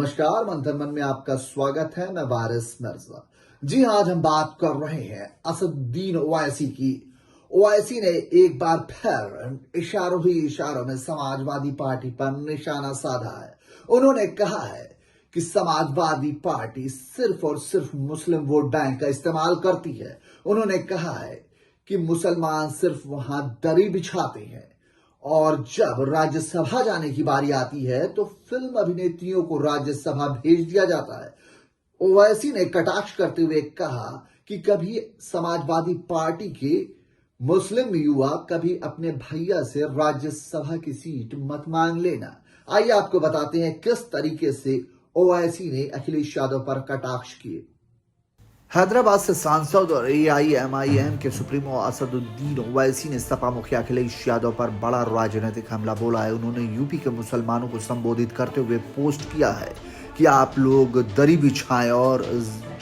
नमस्कार, मंथन मन में आपका स्वागत है। मैं वारिस मिर्जा। जी हाँ, आज हम बात कर रहे हैं असदुद्दीन ओवैसी की। ओवैसी ने एक बार फिर इशारों ही इशारों में समाजवादी पार्टी पर निशाना साधा है। उन्होंने कहा है कि समाजवादी पार्टी सिर्फ और सिर्फ मुस्लिम वोट बैंक का इस्तेमाल करती है। उन्होंने कहा है कि मुसलमान सिर्फ वहां दरी बिछाते हैं और जब राज्यसभा जाने की बारी आती है तो फिल्म अभिनेत्रियों को राज्यसभा भेज दिया जाता है। ओवैसी ने कटाक्ष करते हुए कहा कि कभी समाजवादी पार्टी के मुस्लिम युवा कभी अपने भैया से राज्यसभा की सीट मत मांग लेना। आइए आपको बताते हैं किस तरीके से ओवैसी ने अखिलेश यादव पर कटाक्ष किए। हैदराबाद से सांसद और एआईएमआईएम के सुप्रीमो असदुद्दीन ओवैसी ने सपा मुखिया अखिलेश यादव पर बड़ा राजनीतिक हमला बोला है। उन्होंने यूपी के मुसलमानों को संबोधित करते हुए पोस्ट किया है कि आप लोग दरी बिछाएं और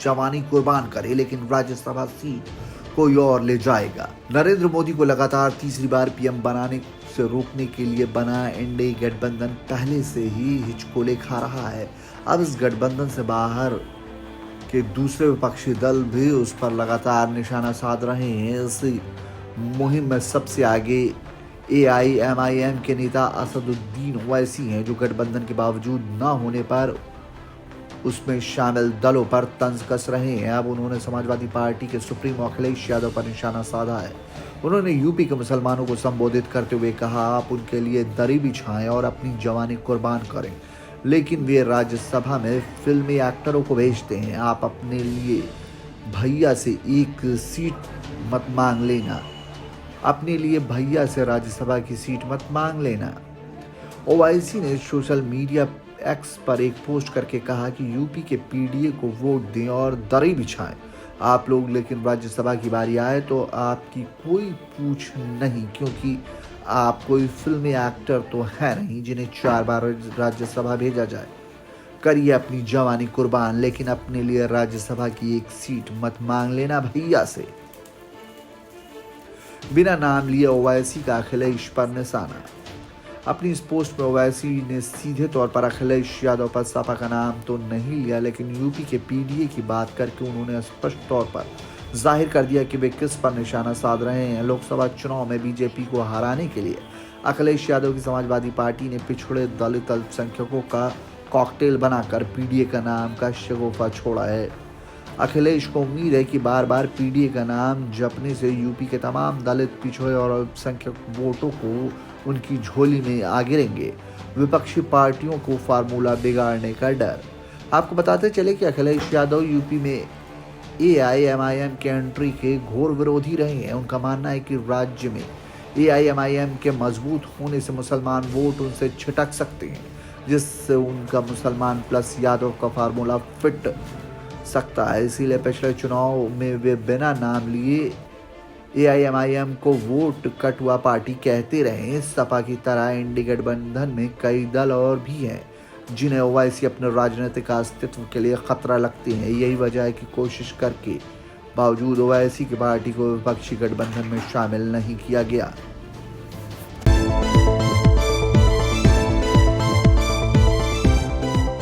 जवानी कुर्बान करें, लेकिन राज्यसभा सीट कोई और ले जाएगा। नरेंद्र मोदी को लगातार तीसरी बार पीएम बनाने से रोकने के लिए बना एनडीए गठबंधन पहले से ही हिचकोले खा रहा है। अब इस गठबंधन से बाहर कि दूसरे विपक्षी दल भी उस पर लगातार निशाना साध रहे हैं। इस मुहिम में सबसे आगे एआईएमआईएम के नेता असदुद्दीन ओवैसी हैं, जो गठबंधन के बावजूद न होने पर उसमें शामिल दलों पर तंज कस रहे हैं। अब उन्होंने समाजवादी पार्टी के सुप्रीमो अखिलेश यादव पर निशाना साधा है। उन्होंने यूपी के मुसलमानों को संबोधित करते हुए कहा, आप उनके लिए दरी बिछाएं और अपनी जवानी कुर्बान करें, लेकिन वे राज्यसभा में फिल्मी एक्टरों को भेजते हैं। आप अपने लिए भैया से एक सीट मत मांग लेना। अपने लिए भैया से राज्यसभा की सीट मत मांग लेना। ओवैसी ने सोशल मीडिया एक्स पर एक पोस्ट करके कहा कि यूपी के पीडीए को वोट दें और दरी बिछाएं आप लोग, लेकिन राज्यसभा की बारी आए तो आपकी कोई पूछ नहीं, क्योंकि आप कोई फिल्मी एक्टर तो है नहीं जिन्हें 4 बार राज्यसभा भेजा जाए। करिए अपनी जवानी कुर्बान, लेकिन अपने लिए राज्यसभा की एक सीट मत मांग लेना भैया से। बिना नाम लिए ओवैसी का अखिलेश पर निशाना। अपनी इस पोस्ट में ओवैसी ने सीधे तौर पर अखिलेश यादव पर सपा का नाम तो नहीं लिया, लेकिन यूपी के पीडीए की बात करके उन्होंने स्पष्ट तौर पर जाहिर कर दिया कि वे किस पर निशाना साध रहे हैं। लोकसभा चुनाव में बीजेपी को हराने के लिए अखिलेश यादव की समाजवादी पार्टी ने पिछड़े दलित अल्पसंख्यकों का कॉकटेल बनाकर पीडीए का नाम का शगुफा छोड़ा है। अखिलेश को उम्मीद है कि बार बार पीडीए का नाम जपने से यूपी के तमाम दलित, पिछड़े और अल्पसंख्यक वोटों को उनकी झोली में आ गिरेंगे। विपक्षी पार्टियों को फार्मूला बिगाड़ने का डर। आपको बताते चले कि अखिलेश यादव यूपी में एआईएमआईएम के एंट्री के घोर विरोधी रहे हैं। उनका मानना है कि राज्य में एआईएमआईएम के मजबूत होने से मुसलमान वोट उनसे छिटक सकते हैं, जिससे उनका मुसलमान प्लस यादव का फार्मूला फिट सकता है। इसीलिए पिछले चुनाव में वे बिना नाम लिए एआईएमआईएम को वोट कटुआ पार्टी कहते रहे। सपा की तरह एनडीए गठबंधन में कई दल और भी हैं जिन्हें ओवैसी अपने राजनीतिक अस्तित्व के लिए खतरा लगते हैं। यही वजह है कि कोशिश करके बावजूद ओवैसी की पार्टी को विपक्षी गठबंधन में शामिल नहीं किया गया।